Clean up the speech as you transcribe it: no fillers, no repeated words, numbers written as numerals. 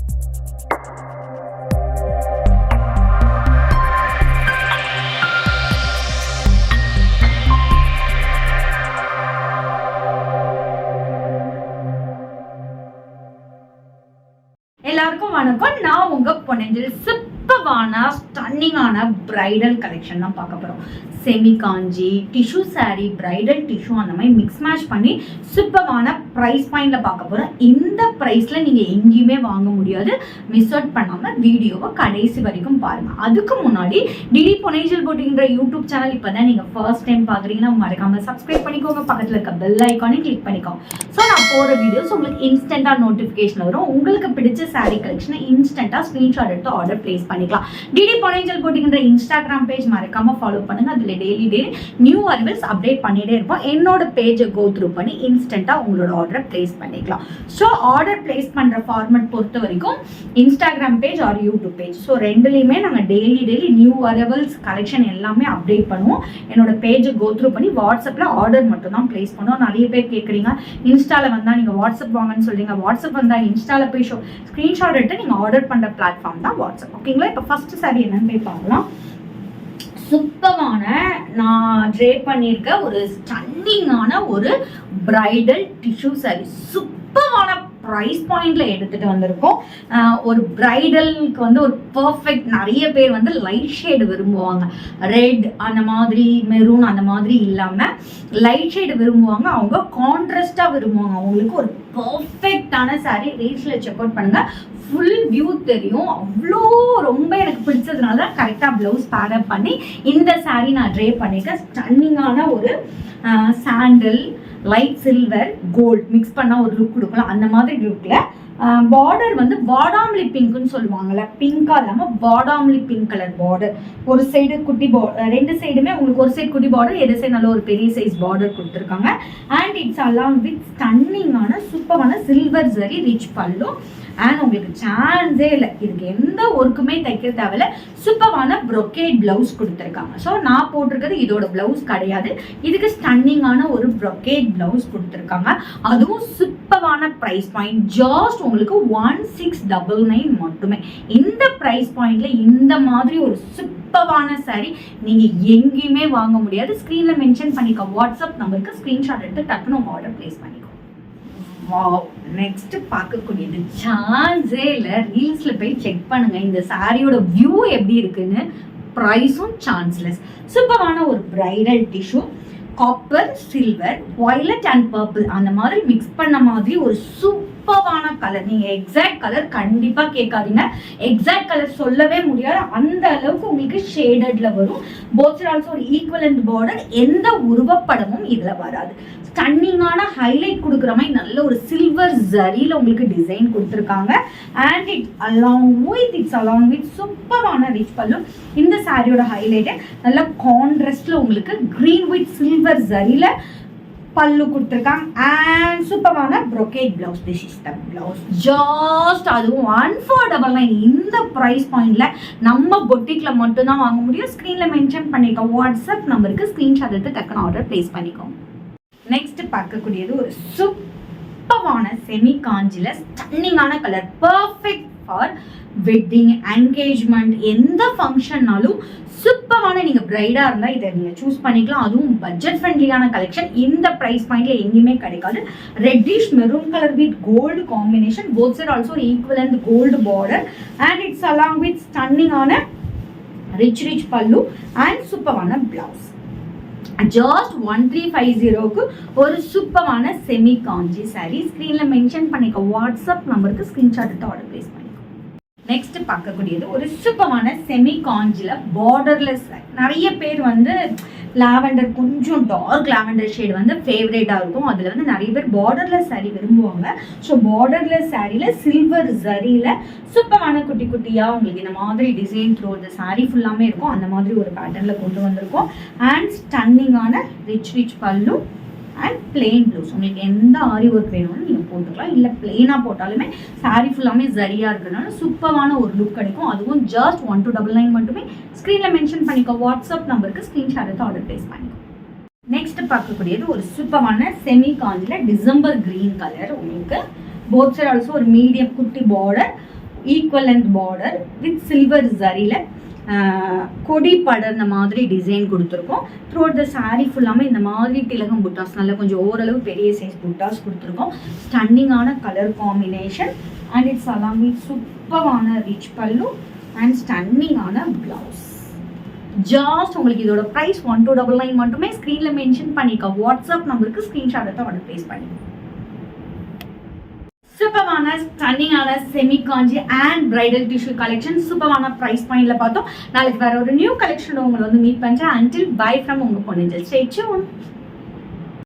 எல்லாருக்கும் வணக்கம். நான் உங்க பொன்னேஞ்சல். சூப்பரான ஸ்டன்னிங்கான பிரைடல் கலெக்ஷன் தான் பார்க்க போறோம். செமி காஞ்சி, டிஷ்யூ சாரி, பிரைடல் டிஷ்யூ அந்த மாதிரி மிக்ஸ் மேட்ச் பண்ணி சூப்பரான ப்ரைஸ் பாயிண்ட்ல பார்க்க போறோம். இந்த ப்ரைஸ்ல நீங்க எங்கேயுமே வாங்க முடியாது. மிஸ் அவுட் பண்ணாம வீடியோவை கடைசி வரைக்கும் பாருங்க. அதுக்கு முன்னாடி டிடி பொன்னேஞ்சல் போட்டிங்கிற யூடியூப் சேனல் இப்பதான் நீங்க ஃபர்ஸ்ட் டைம் பாக்குறீங்கன்னா மறக்காம சப்ஸ்கிரைப் பண்ணிக்கோங்க. பக்கத்துல இருக்க பெல் ஐக்கானை கிளிக் பண்ணிக்கோங்க. ஸோ நான் போற வீடியோஸ் உங்களுக்கு இன்ஸ்டன்டா நோட்டிபிகேஷன் வரும். உங்களுக்கு பிடிச்ச சாரி கலெக்ஷனை இன்ஸ்டன்டா ஸ்கிரீன்ஷாட் எடுத்து ஆர்டர் பிளேஸ் பண்ணிக்கலாம். டிடி பொன்னேஞ்சல் போட்டிங்கிற இன்ஸ்டாகிராம் பேஜ் மறக்காம ஃபாலோ பண்ணுங்க. அதுல டெய்லி நியூ அரைவல்ஸ் அப்டேட் பண்ணிட்டே இருப்போம். என்னோட பேஜை கோ த்ரூ பண்ணி இன்ஸ்டன்டா உங்களோட ஆர்டரை பிளேஸ் பண்ணிக்கலாம். ஸோ ஆர்டர் பிளேஸ் பண்ற ஃபார்மட் பொறுத்த வரைக்கும் Instagram page or YouTube page, so ரெண்டுலையுமே நாங்கள் டெய்லி நியூ அரைவல்ஸ் கலெக்ஷன் எல்லாமே அப்டேட் பண்ணுவோம். என்னோட பேஜை கோ த்ரூ பண்ணி வாட்ஸ்அப்ல ஆர்டர் மட்டும் தான் பிளேஸ் பண்ணுவோம். நிறைய பேர் கேட்குறீங்க, இன்ஸ்டால வந்தா நீங்க வாட்ஸ்அப் வாங்கன்னு சொல்றீங்க. வாட்ஸ்அப் வந்தா இன்ஸ்டால போய் ஸ்கிரீன்ஷாட் எடுத்து நீங்க ஆர்டர் பண்ற பிளாட்ஃபார்ம் தான் வாட்ஸ்அப். ஓகேங்களா? இப்போ ஃபர்ஸ்ட் சாரி என்னன்னு போய் பார்க்கலாம். சூப்பரான நான் ட்ரே பண்ணியிருக்க ஒரு ஸ்டன்னிங்கான ஒரு பிரைடல் டிஷ்யூ சாரி. சூப்பரான ப்ரைஸ் பாயிண்ட்ல எடுத்துட்டு வந்திருக்கோம். ஒரு பிரைடலுக்கு வந்து ஒரு பர்ஃபெக்ட். நிறைய பேர் வந்து லைட் ஷேடு விரும்புவாங்க. ரெட் அந்த மாதிரி, மெரூன் அந்த மாதிரி இல்லாம லைட் ஷேடு விரும்புவாங்க. அவங்க கான்ட்ராஸ்டா விரும்புவாங்க. அவங்களுக்கு ஒரு பர்ஃபெக்டான சாரி. ரீல்ஸ்ல செக் அவுட் பண்ணுங்க, ஃபுல் வியூ தெரியும். அவ்வளோ ரொம்ப எனக்கு பிடிச்சதுனால கரெக்டாக ப்ளவுஸ் பேரப் பண்ணி இந்த சாரீ நான் ட்ரே பண்ணியிருக்கேன். ஸ்டன்னிங்கான ஒரு சாண்டில், லைட் சில்வர், கோல்ட் மிக்ஸ் பண்ணால் ஒரு லுக் கொடுக்கலாம். அந்த மாதிரி லுக்கில் பார்டர் வந்து பாடாம்லி பிங்க்னு சொல்லுவாங்கல்ல, பிங்கா இல்லாமல் பாடாம்லி பிங்க் கலர் பார்டர். ஒரு சைடு குட்டி பார்டர், ரெண்டு சைடுமே உங்களுக்கு ஒரு சைடு குட்டி பார்டர், எது சைடு நல்ல ஒரு பெரிய சைஸ் பார்டர் கொடுத்துருக்காங்க. அண்ட் இட்ஸ் அலாங் வித் ஸ்டன்னிங்கான சூப்பரான silver zari rich pallu. And உங்களுக்கு சான்ஸே இல்லை, இதுக்கு எந்த ஒர்க்குமே தைக்க தேவையில்ல. சூப்பரான ப்ரொக்கேட் பிளவுஸ் கொடுத்துருக்காங்க. ஸோ நான் போட்டிருக்கிறது இதோட பிளவுஸ் கிடையாது. இதுக்கு ஸ்டன்னிங்கான ஒரு ப்ரொக்கேட் பிளவுஸ் கொடுத்துருக்காங்க. அதுவும் சூப்பரான ப்ரைஸ் பாயிண்ட். ஜாஸ்ட் உங்களுக்கு 1699 மட்டுமே. இந்த ப்ரைஸ் பாயிண்ட்ல இந்த மாதிரி ஒரு சூப்பரான சாரி நீங்க எங்கேயுமே வாங்க முடியாது. ஸ்கிரீன்ல மென்ஷன் பண்ணிக்க வாட்ஸ்அப் நம்பருக்கு ஸ்கிரீன்ஷாட் எடுத்து டக்குனு ஆர்டர் பிளேஸ் பண்ணிக்கோ. வாவ், நெக்ஸ்ட் பார்க்கக்கூடியது சான்ஸே இல்லை. ரீல்ஸ்ல போய் செக் பண்ணுங்க இந்த சாரியோட வியூ எப்படி இருக்குன்னு. ப்ரைஸும் சான்ஸ்லெஸ். சூப்பரான ஒரு bridal tissue, copper, silver, violet and purple அந்த மாதிரி மிக்ஸ் பண்ண மாதிரி ஒரு சூப்பரான கலர். நீங்க எக்ஸாக்ட் கலர் கண்டிப்பா கேட்காதீங்க. எக்ஸாக்ட் கலர் சொல்லவே முடியாது, அந்த அளவுக்கு உங்களுக்கு ஷேடட்ல வரும். போத் சைடு ஆல்சோ ஒரு ஈக்குவலன்ட் பார்டர். எந்த உருவப்படமும் இதுல வராது. ஸ்டன்னிங்கான ஹைலைட் கொடுக்குற மாதிரி நல்ல ஒரு சில்வர் ஜரியில உங்களுக்கு டிசைன் கொடுத்துருக்காங்க. அண்ட் இட்ஸ் அலாங் வித் சூப்பரான ரிச் பல்லு. இந்த சாரியோட ஹைலைட் நல்ல கான்ட்ராஸ்ட்ல உங்களுக்கு கிரீன் வித் சில்வர் ஜரியில பல்லு கொடுத்துருக்காங்க. அண்ட் சூப்பரான brocade blouse. This is the blouse. Just அதுவும் 1499. இந்த ப்ரைஸ் பாயிண்ட்ல நம்ம பொட்டிக்ல மட்டும் தான் வாங்க முடியும். ஸ்கிரீன்ல மென்ஷன் பண்ணிருக்கோம் வாட்ஸ்அப் நம்பருக்கு ஸ்கிரீன்ஷாட் எடுத்து டக்குனு ஆர்டர் பிளேஸ் பண்ணிக்கோங்க. நெக்ஸ்ட் பார்க்கக்கூடியது ஒரு சூப்பரான செமி காஞ்சில ஸ்டன்னிங்கான colour. Perfect for wedding, engagement, எந்த ஃபங்க்ஷன்னாலும் சூப்பரான. நீங்க பிரைடா இருந்தா இதை நீங்க சூஸ் பண்ணிக்கலாம். அதுவும் பட்ஜெட் ஃப்ரெண்ட்லியான கலெக்ஷன். இந்த பிரைஸ் பாயிண்ட்ல எங்கேயுமே கிடைக்காது. Reddish maroon colour with gold combination. Both side also equivalent gold border. And it's along with ஸ்டன்னிங்கான ரிச் பல்லு அண்ட் சூப்பரான பிளவுஸ். ஜாஸ்ட் 1350க்கு ஒரு சூப்பரான செமி காஞ்சி சாரி. ஸ்கிரீன்ல மென்ஷன் பண்ணிக்க வாட்ஸ்அப் நம்பருக்கு ஸ்கிரீன்ஷாட் எடுத்து ஆர்டர் பிளேஸ் பண்ணிக்கோ. நெக்ஸ்ட் பார்க்கக்கூடியது ஒரு சூப்பரான செமி காஞ்சில பார்டர்லெஸ். நிறைய பேர் வந்து லாவெண்டர், கொஞ்சம் டார்க் லாவெண்டர் ஷேட் வந்து ஃபேவரேட்டாக இருக்கும். அதில் வந்து நிறைய பேர் பார்டர்லெஸ் சாரீ விரும்புவாங்க. ஸோ பார்டர்லெஸ் சாரியில் சில்வர் ஜரியில் சூப்பரான குட்டி குட்டியாக உங்களுக்கு இந்த மாதிரி டிசைன் த்ரூ இந்த சாரீ ஃபுல்லாமே இருக்கும். அந்த மாதிரி ஒரு பேட்டர்னில் கொண்டு வந்திருக்கோம். And ஸ்டன்னிங்கான rich pallu and plain blouse. உங்களுக்கு எந்த ஆரி ஒர்க் வேணும்னு நீங்கள் போட்டுக்கலாம். இல்லை பிளெயினாக போட்டாலுமே சாரீ ஃபுல்லாமே சரியாக இருக்கிறதுனால சூப்பரான ஒரு லுக் கிடைக்கும். அதுவும் ஜஸ்ட் 1299 மட்டுமே. ஸ்க்ரீனில் மென்ஷன் பண்ணிக்கோ வாட்ஸ்அப் நம்பருக்கு ஸ்க்ரீன்ஷாட் எடுத்து ஆர்டர் பிளேஸ் பண்ணிக்கோ. நெக்ஸ்ட் பார்க்கக்கூடியது ஒரு சூப்பரான செமி காஞ்சில டிசம்பர் கிரீன் கலர். உங்களுக்கு போத் சைடு ஆல்சோ ஒரு மீடியம் குட்டி border. Equal and border with silver ஜரியில் கொடி படர்ந்த மாதிரி டிசைன் கொடுத்துருக்கோம். த்ரூ அவுட் த சாரீ ஃபுல்லாமே இந்த மாதிரி திலகம் புட்டாஸ், நல்ல கொஞ்சம் ஓரளவு பெரிய சைஸ் புட்டாஸ் கொடுத்துருக்கோம். ஸ்டன்னிங்கான கலர் காம்பினேஷன் அண்ட் இட்ஸ் எல்லாமே சூப்பரான rich pallu and ஸ்டன்னிங்கான blouse. Just உங்களுக்கு இதோட ப்ரைஸ் 1299 மட்டுமே. ஸ்க்ரீனில் மென்ஷன் பண்ணிக்க வாட்ஸ்அப் நம்பருக்கு ஸ்க்ரீன்ஷாட் எடுத்து உடனே ப்ளேஸ் பண்ணி. சூப்பரான ஸ்டன்னிங்கான semi Kanchi and bridal tissue collection சூப்பரான ப்ரைஸ் பாயிண்ட்ல பார்த்தோம். நாளைக்கு வேற ஒரு நியூ கலெக்ஷன் உங்களை வந்து மீட் பண்ணுறேன். அன்டில் பை ஃப்ரம் உங்கள் பொன்னிஞ்சல். Stay tune.